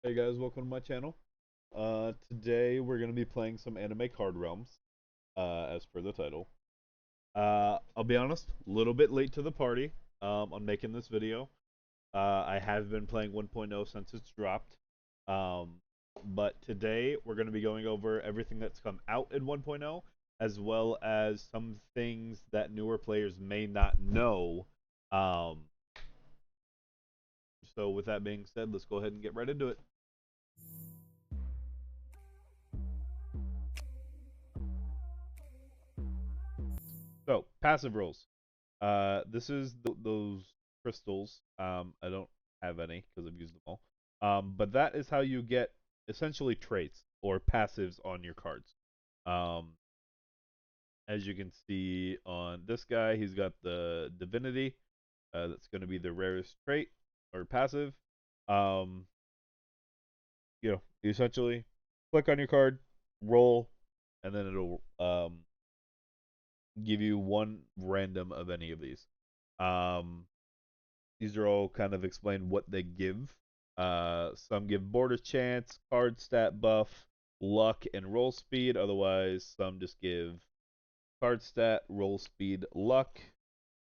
Hey guys, welcome to my channel. Today we're gonna be playing some anime card realms, as per the title. I'll be honest, a little bit late to the party, on making this video. I have been playing 1.0 since it's dropped. Um, but today we're gonna be going over everything that's come out in 1.0, as well as some things that newer players may not know. Um, so with that being said, let's go ahead and get right into it. So, passive rules. This is those crystals. I don't have any because I've used them all. But that is how you get essentially traits or passives on your cards. Um, as you can see on this guy, he's got the divinity. That's going to be the rarest trait or passive. Um, you essentially click on your card, roll, and then it'll give you one random of any of these. Um, these are all kind of explain what they give. Some give border chance, card stat buff, luck, and roll speed. Otherwise, some just give card stat, roll speed, luck.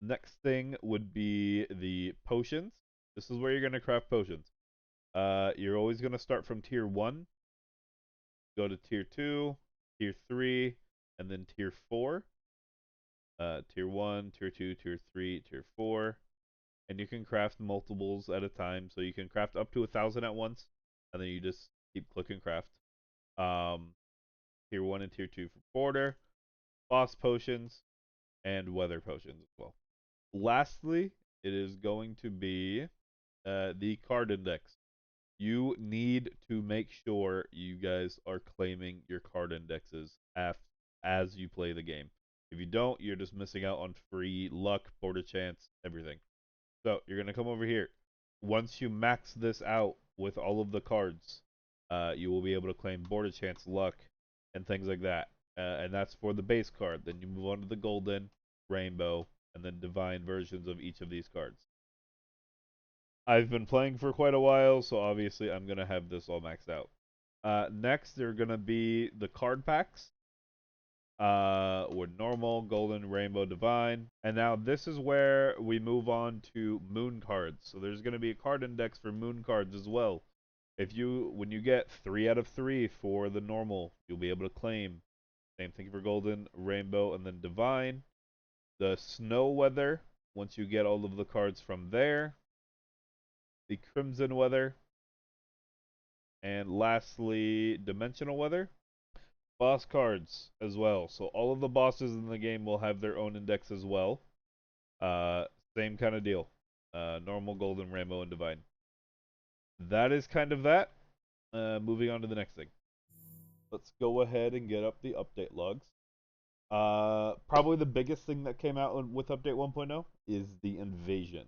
Next thing would be the potions. This is where you're going to craft potions. You're always going to start from tier 1, go to tier 2, tier 3, and then tier 4. Tier 1, tier 2, tier 3, tier 4. And you can craft multiples at a time. So you can craft up to 1,000 at once, and then you just keep clicking craft. Um, tier 1 and tier 2 for border, boss potions, and weather potions as well. Lastly, it is going to be the card index. You need to make sure you guys are claiming your card indexes as you play the game. If you don't, you're just missing out on free luck, border chance, everything. So you're gonna come over here. Once you max this out with all of the cards, you will be able to claim border chance, luck, and things like that. And that's for the base card. Then you move on to the golden, rainbow, and then divine versions of each of these cards. I've been playing for quite a while, so obviously I'm gonna have this all maxed out. Next, they're gonna be the card packs. With normal, golden, rainbow, divine. And now this is where we move on to moon cards. So there's going to be a card index for moon cards as well. When you get 3 out of 3 for the normal, you'll be able to claim. Same thing for golden, rainbow, and then divine. The snow weather, once you get all of the cards from there. The crimson weather. And lastly, dimensional weather. Boss cards as well. So all of the bosses in the game will have their own index as well. Uh, Same kind of deal. Normal, golden, rainbow, and divine. That is kind of that. Moving on to the next thing. Let's go ahead and get up the update logs. Probably the biggest thing that came out with update 1.0 is the invasion.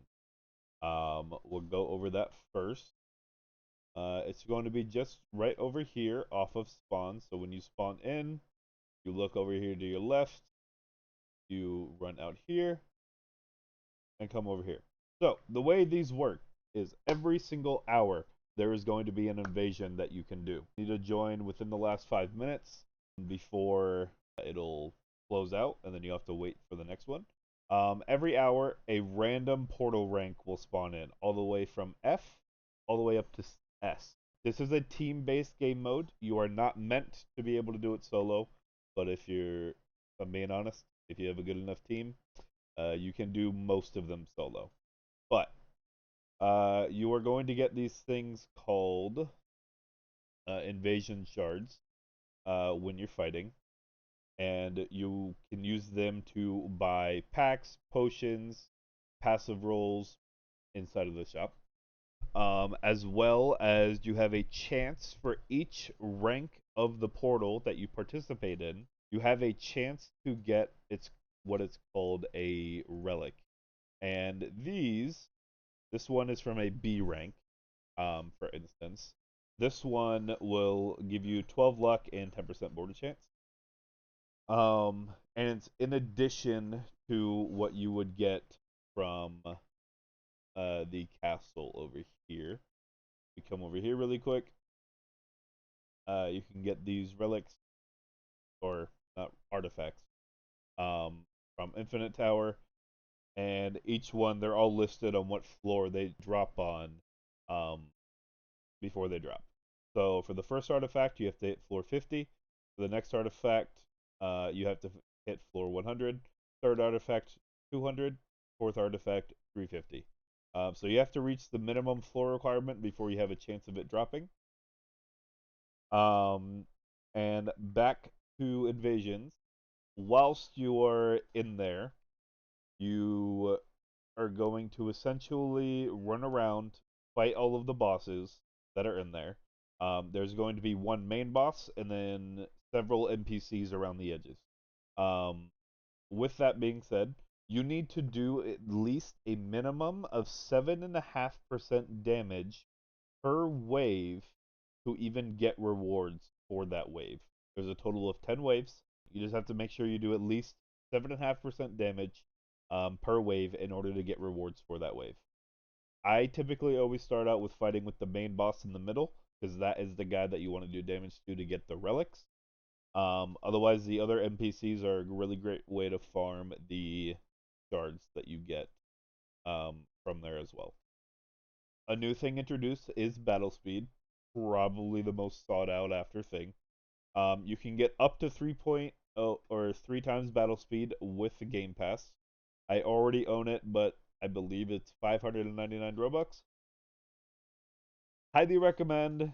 We'll go over that first. It's going to be just right over here off of spawn. So when you spawn in, you look over here to your left, you run out here, and come over here. So the way these work is every single hour there is going to be an invasion that you can do. You need to join within the last 5 minutes before it'll close out, and then you have to wait for the next one. Every hour, a random portal rank will spawn in, all the way from F all the way up to S. This is a team-based game mode. You are not meant to be able to do it solo, but if I'm being honest, if you have a good enough team, you can do most of them solo. But you are going to get these things called invasion shards when you're fighting. And you can use them to buy packs, potions, passive rolls inside of the shop. As well as you have a chance for each rank of the portal that you participate in, you have a chance to get what it's called a relic. And this one is from a B rank, for instance. This one will give you 12 luck and 10% border chance. And it's in addition to what you would get from the castle over here. We come over here really quick. You can get these relics or artifacts from Infinite Tower, and each one they're all listed on what floor they drop on um, before they drop. So for the first artifact, you have to hit floor 50. For the next artifact, you have to hit floor 100. Third artifact, 200. Fourth artifact, 350. So you have to reach the minimum floor requirement before you have a chance of it dropping. Um, and back to invasions. Whilst you are in there, you are going to essentially run around, fight all of the bosses that are in there. There's going to be one main boss and then several NPCs around the edges. Um, with that being said, you need to do at least a minimum of 7.5% damage per wave to even get rewards for that wave. There's a total of 10 waves. You just have to make sure you do at least 7.5% damage per wave in order to get rewards for that wave. I typically always start out with fighting with the main boss in the middle, because that is the guy that you want to do damage to get the relics. Otherwise, the other NPCs are a really great way to farm the shards that you get from there as well. A new thing introduced is battle speed, probably the most sought out after thing. You can get up to 3.0 or 3 times battle speed with the Game Pass. I already own it, but I believe it's 599 Robux. Highly recommend.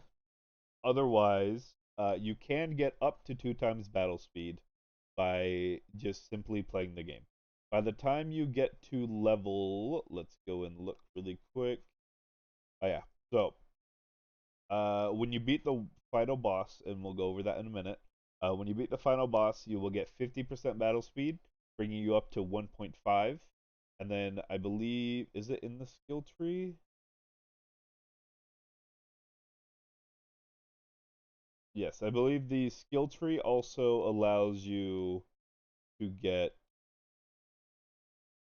Otherwise, you can get up to 2 times battle speed by just simply playing the game. By the time you get to level, let's go and look really quick. Oh yeah, so when you beat the final boss, and we'll go over that in a minute. When you beat the final boss, you will get 50% battle speed, bringing you up to 1.5. And then I believe, is it in the skill tree? Yes, I believe the skill tree also allows you to get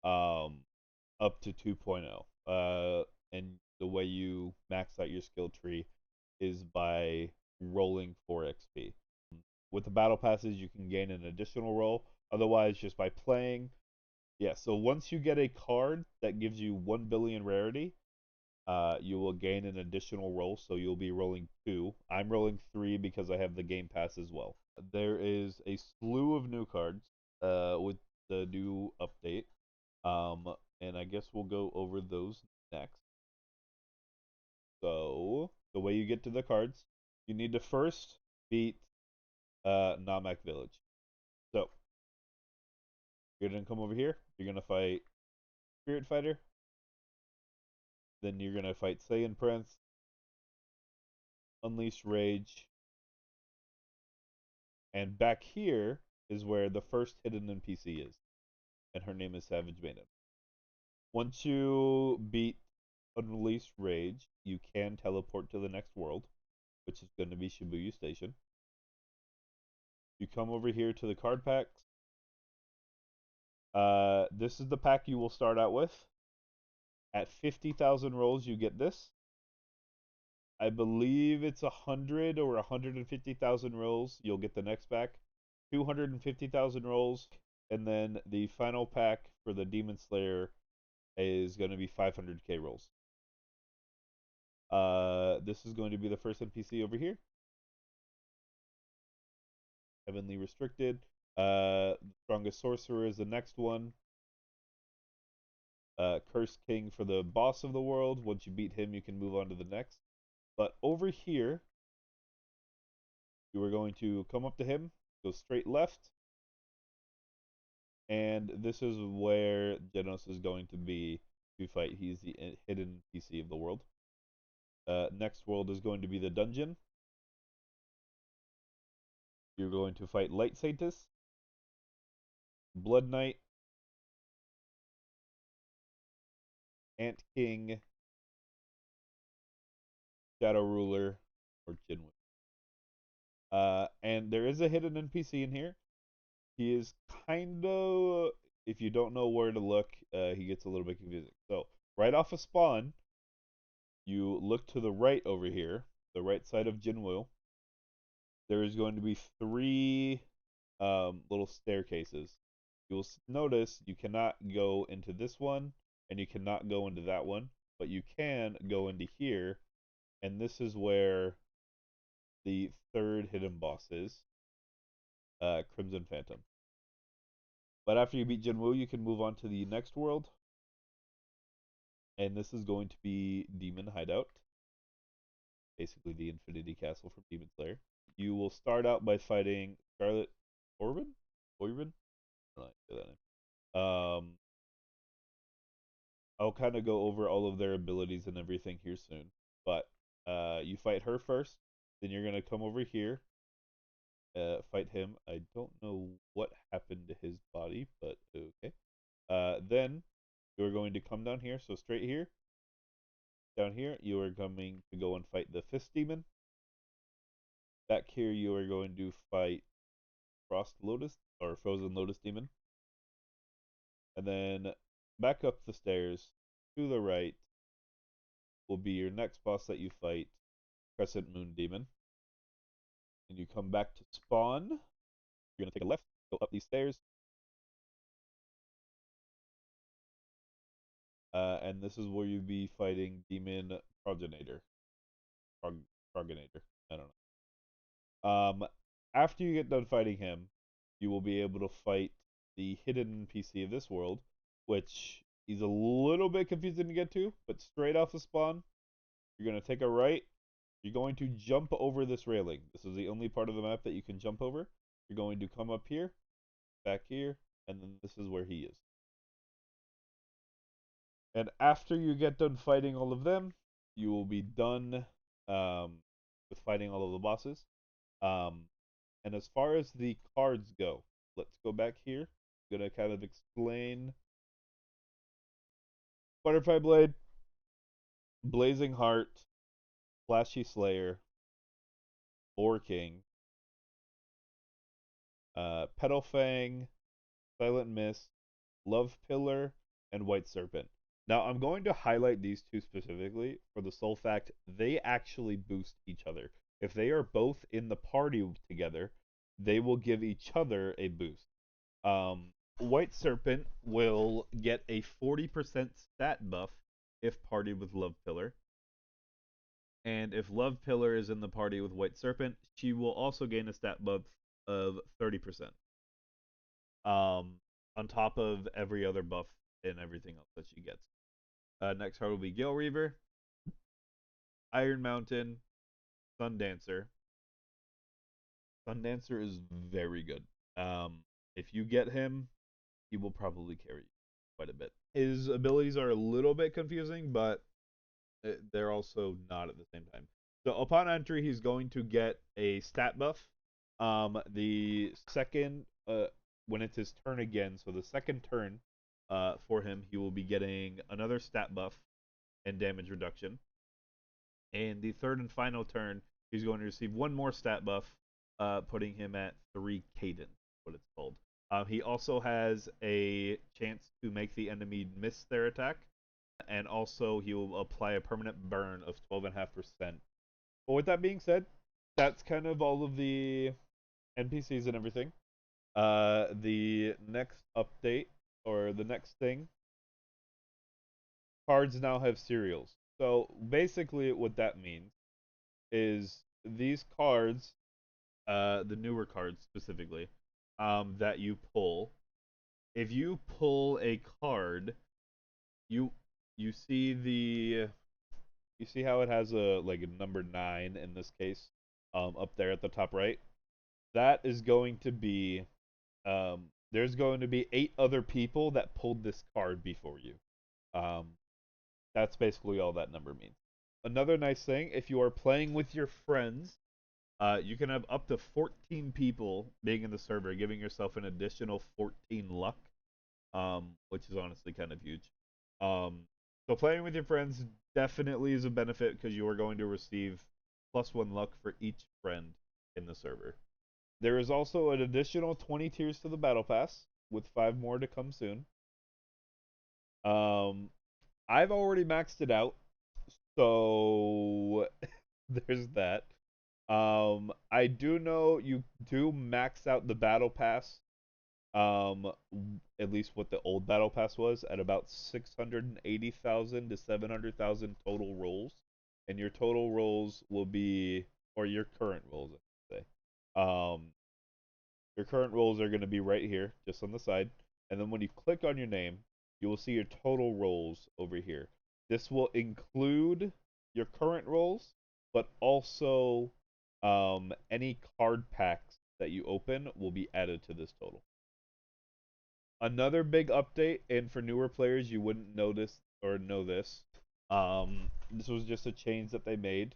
um, up to 2.0. And the way you max out your skill tree is by rolling for XP. With the battle passes, you can gain an additional roll. Otherwise, just by playing. Yeah, so once you get a card that gives you 1 billion rarity, you will gain an additional roll, so you'll be rolling 2. I'm rolling 3 because I have the Game Pass as well. There is a slew of new cards with the new update, and I guess we'll go over those next. So, the way you get to the cards, you need to first beat Namek Village. So, you're going to come over here, you're going to fight Spirit Fighter, then you're going to fight Saiyan Prince, Unleash Rage, and back here is where the first hidden NPC is, and her name is Savage Maiden. Once you beat Unleash Rage, you can teleport to the next world, which is going to be Shibuya Station. You come over here to the card packs. This is the pack you will start out with. At 50,000 rolls, you get this. I believe it's 100 or 150,000 rolls, you'll get the next pack. 250,000 rolls, and then the final pack for the Demon Slayer is going to be 500k rolls. This is going to be the first NPC over here. Heavenly Restricted. Strongest Sorcerer is the next one. Curse King for the boss of the world. Once you beat him, you can move on to the next. But over here, you are going to come up to him, go straight left, and this is where Genos is going to be to fight. He's the hidden NPC of the world. Next world is going to be the dungeon. You're going to fight Light Saintess, Blood Knight, Ant King, Shadow Ruler, or Jinwoo. And there is a hidden NPC in here. He is kind of, if you don't know where to look, he gets a little bit confusing. So, right off of spawn, you look to the right over here, the right side of Jinwoo. There is going to be three little staircases. You'll notice you cannot go into this one, and you cannot go into that one, but you can go into here, and this is where the third hidden boss is, Crimson Phantom. But after you beat Jinwoo, you can move on to the next world, and this is going to be Demon Hideout, basically the Infinity Castle from Demon Slayer. You will start out by fighting Scarlet Orban? Orban? I don't know how to say that name. I'll kind of go over all of their abilities and everything here soon. But you fight her first, then you're gonna come over here, fight him. I don't know what happened to his body, but okay. Then you're going to come down here, so straight here. Down here, you are going to go and fight the Fist Demon. Back here, you are going to fight Frost Lotus or Frozen Lotus Demon. And then back up the stairs to the right will be your next boss that you fight, Crescent Moon Demon. And you come back to spawn. You're going to take a left, go up these stairs. And this is where you'll be fighting Demon Progenitor. Progenitor. I don't know. After you get done fighting him, you will be able to fight the hidden NPC of this world, which is a little bit confusing to get to, but straight off the spawn, you're going to take a right. You're going to jump over this railing. This is the only part of the map that you can jump over. You're going to come up here, back here, and then this is where he is. And after you get done fighting all of them, you will be done with fighting all of the bosses. And as far as the cards go, let's go back here. I'm going to kind of explain Butterfly Blade, Blazing Heart, Flashy Slayer, Boar King, Petal Fang, Silent Mist, Love Pillar, and White Serpent. Now, I'm going to highlight these two specifically for the sole fact they actually boost each other. If they are both in the party together, they will give each other a boost. White Serpent will get a 40% stat buff if partied with Love Pillar. And if Love Pillar is in the party with White Serpent, she will also gain a stat buff of 30%. On top of every other buff and everything else that she gets. Next card will be Gale Reaver, Iron Mountain, Sun Dancer. Sun Dancer is very good. If you get him, he will probably carry you quite a bit. His abilities are a little bit confusing, but they're also not at the same time. So upon entry, he's going to get a stat buff. The second, when it's his turn again, so the second turn for him, he will be getting another stat buff and damage reduction. And the third and final turn, he's going to receive one more stat buff, putting him at 3 cadence, what it's called. He also has a chance to make the enemy miss their attack, and also he will apply a permanent burn of 12.5%. But with that being said, that's kind of all of the NPCs and everything. The next update, or the next thing, cards now have serials. So basically what that means is these cards, the newer cards specifically, that you pull, if you pull a card, you see you see how it has a like a number 9 in this case, up there at the top right. That is going to be there's going to be 8 other people that pulled this card before you. That's basically all that number means. Another nice thing, if you are playing with your friends, you can have up to 14 people being in the server, giving yourself an additional 14 luck, which is honestly kind of huge. So playing with your friends definitely is a benefit because you are going to receive +1 luck for each friend in the server. There is also an additional 20 tiers to the battle pass, with 5 more to come soon. I've already maxed it out, So there's that. I do know you do max out the battle pass. At least what the old battle pass was at about 680,000 to 700,000 total rolls, and your total rolls will be, or your current rolls, I should say. Your current rolls are going to be right here, just on the side, and then when you click on your name, you will see your total rolls over here. This will include your current rolls, but also any card packs that you open will be added to this total. Another big update, and for newer players, you wouldn't notice or know this. This was just a change that they made.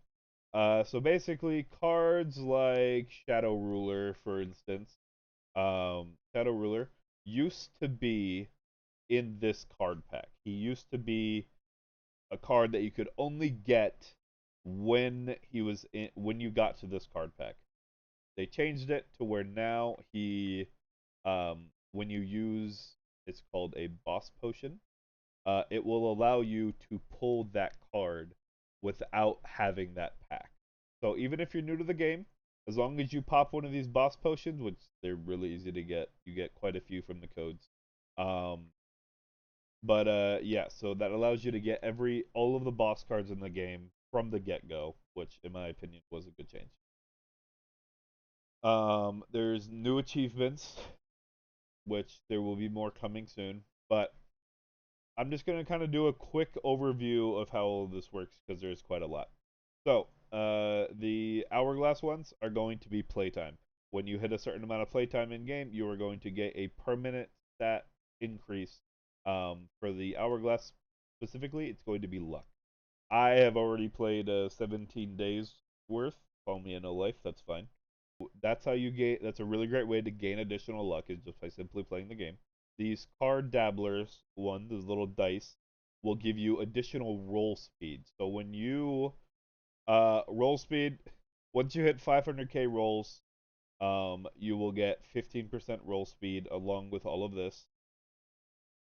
So basically, cards like Shadow Ruler, for instance, Shadow Ruler used to be in this card pack. He used to be a card that you could only get when you got to this card pack. They changed it to where now when you use, it's called a boss potion. It will allow you to pull that card without having that pack. So even if you're new to the game, as long as you pop one of these boss potions, which they're really easy to get, you get quite a few from the codes. Um, but yeah, so that allows you to get all of the boss cards in the game from the get go, which in my opinion was a good change. There's new achievements, which there will be more coming soon, but I'm just gonna kind of do a quick overview of how all of this works because there's quite a lot. So, the hourglass ones are going to be playtime. When you hit a certain amount of playtime in game, you are going to get a permanent stat increase. For the hourglass specifically, it's going to be luck. I have already played 17 days worth. Call me a no life, that's fine. That's how you gain. That's a really great way to gain additional luck is just by simply playing the game. These card dabblers, these little dice, will give you additional roll speed. So when you roll speed, once you hit 500k rolls, you will get 15% roll speed along with all of this,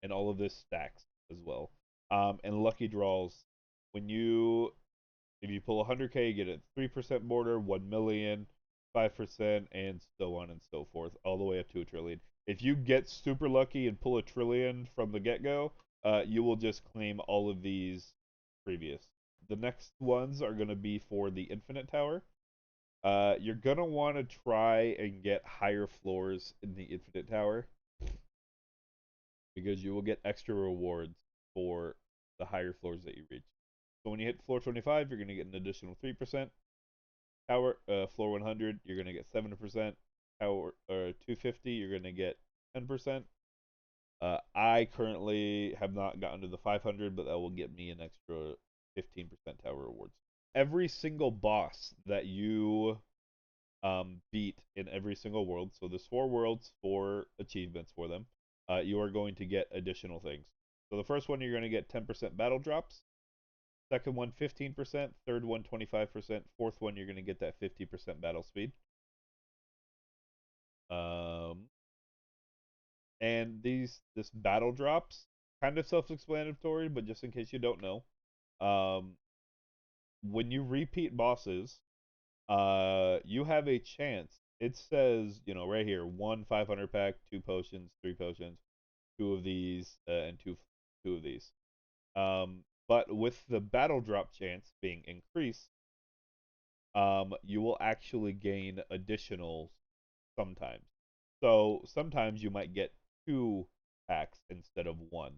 and all of this stacks as well. And lucky draws, when you if you pull 100k, you get a 3% border, 1 million, 5%, and so on and so forth, all the way up to a trillion. If you get super lucky and pull a trillion from the get go, you will just claim all of these previous. The next ones are going to be for the Infinite Tower. You're going to want to try and get higher floors in the Infinite Tower because you will get extra rewards for the higher floors that you reach. So when you hit floor 25, you're going to get an additional 3%. Tower floor 100, you're going to get 7%. Tower 250, you're going to get 10%. I currently have not gotten to the 500, but that will get me an extra 15% tower rewards. Every single boss that you beat in every single world, so there's 4 worlds, 4 achievements for them, you are going to get additional things. So the first one, you're going to get 10% battle drops. Second one, 15%. Third one, 25%. Fourth one, you're going to get that 50% battle speed. And this battle drops, kind of self-explanatory, but just in case you don't know, when you repeat bosses, you have a chance. It says, right here, 1 500 pack, 2 potions, 3 potions, 2 of these, and two of these. But with the battle drop chance being increased, you will actually gain additionals sometimes. So sometimes you might get 2 packs instead of 1.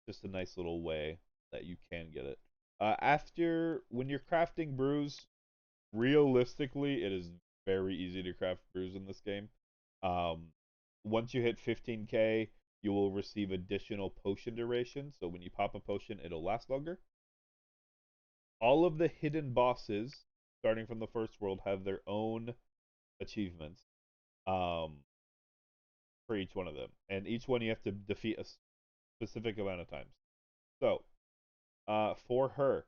Just a nice little way that you can get it. When you're crafting brews, realistically, it is very easy to craft brews in this game. Once you hit 15k, you will receive additional potion duration. So when you pop a potion, it'll last longer. All of the hidden bosses, starting from the first world, have their own achievements for each one of them, and each one you have to defeat a specific amount of times. So, for her,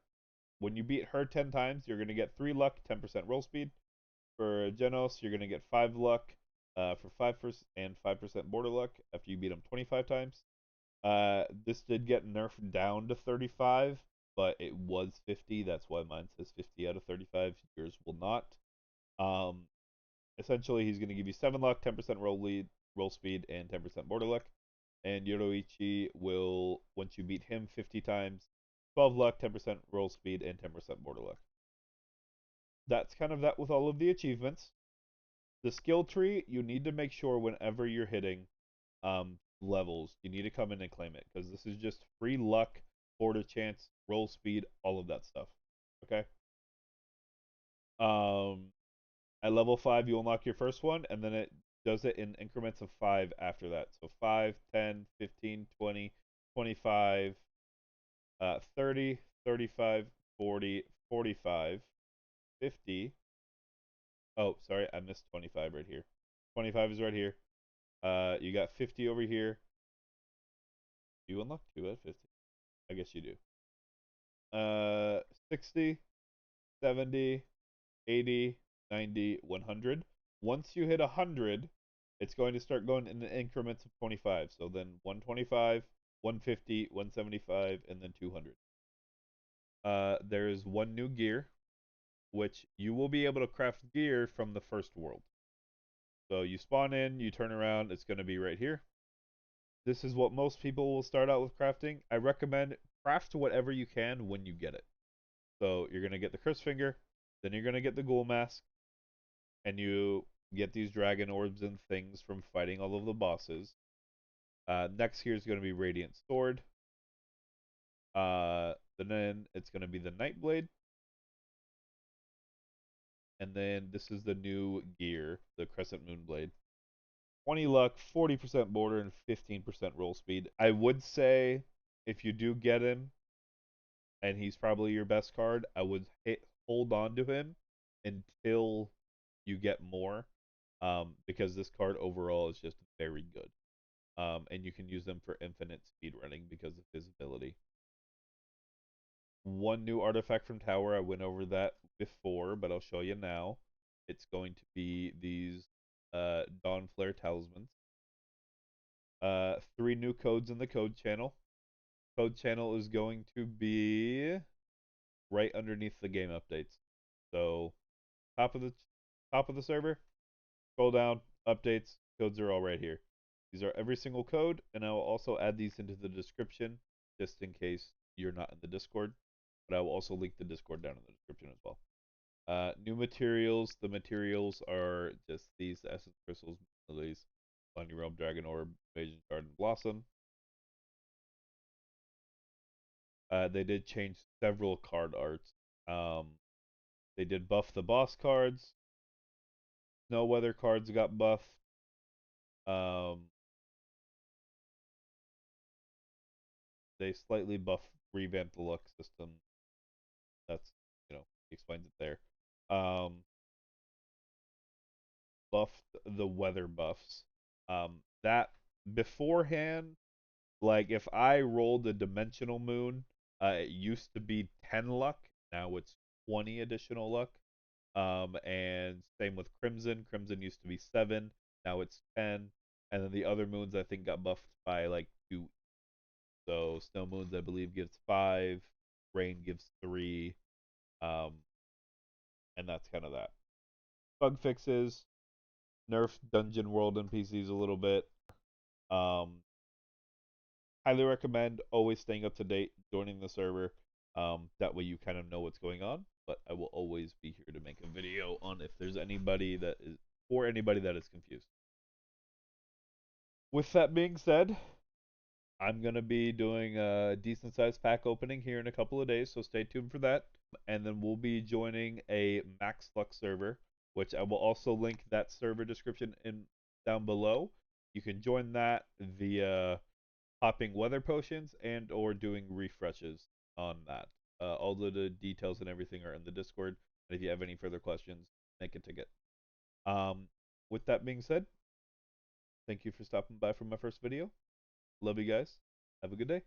when you beat her 10 times, you're gonna get 3 luck, 10% roll speed. For Genos, you're gonna get 5 luck, for 5% and 5% border luck after you beat them 25 times. This did get nerfed down to 35, but it was 50. That's why mine says 50 out of 35. Yours will not. Um, Essentially, he's going to give you 7 luck, 10% roll speed, and 10% border luck. And Yoroichi will, once you beat him 50 times, 12 luck, 10% roll speed, and 10% border luck. That's kind of that with all of the achievements. The skill tree, you need to make sure whenever you're hitting levels, you need to come in and claim it because this is just free luck, border chance, roll speed, all of that stuff. Okay. At level 5, you unlock your first one, and then it does it in increments of 5 after that. So 5, 10, 15, 20, 25, 30, 35, 40, 45, 50. Oh, sorry, I missed 25 right here. 25 is right here. You got 50 over here. Do you unlock 2 at 50? I guess you do. 60, 70, 80, 90, 100. Once you hit 100, it's going to start going in increments of 25. So then 125, 150, 175, and then 200. There is one new gear, which you will be able to craft gear from the first world. So you spawn in, you turn around, it's going to be right here. This is what most people will start out with crafting. I recommend craft whatever you can when you get it. So you're going to get the Curse Finger, then you're going to get the Ghoul Mask, and you get these dragon orbs and things from fighting all of the bosses. Next here is going to be Radiant Sword. Then it's going to be the Nightblade. And then this is the new gear, the Crescent Moon Blade. 20 luck, 40% border, and 15% roll speed. I would say if you do get him, and he's probably your best card, I would hold on to him until you get more, because this card overall is just very good. And you can use them for infinite speed running because of his ability. One new artifact from Tower, I went over that before, but I'll show you now. It's going to be these Dawn Flare Talismans. 3 new codes in the code channel. Code channel is going to be right underneath the game updates. So top of the server, scroll down, updates, codes are all right here. These are every single code, and I will also add these into the description just in case you're not in the Discord. But I will also link the Discord down in the description as well. New materials. The materials are just these essence crystals, lilies, Bunny Realm, Dragon Orb, Invasion Garden Blossom. They did change several card arts. They did buff the boss cards. Snow weather cards got buffed. They slightly revamped the luck system. That's, explains it there. Buffed the weather buffs. That beforehand, like if I rolled a dimensional moon, it used to be 10 luck. Now it's 20 additional luck. And same with Crimson. Crimson used to be 7. Now it's 10. And then the other moons I think got buffed by like 2. So Snow Moons I believe gives 5. Rain gives 3. And that's kind of that. Bug fixes. Nerf Dungeon World NPCs a little bit. Highly recommend always staying up to date, joining the server. That way you kind of know what's going on. But I will always be here to make a video on if there's anybody that is, or anybody that is confused. With that being said, I'm going to be doing a decent sized pack opening here in a couple of days, so stay tuned for that. And then we'll be joining a Max Luck server, which I will also link that server description in down below. You can join that via popping weather potions and or doing refreshes on that. All of the details and everything are in the Discord. And if you have any further questions, make a ticket. With that being said, thank you for stopping by for my first video. Love you guys. Have a good day.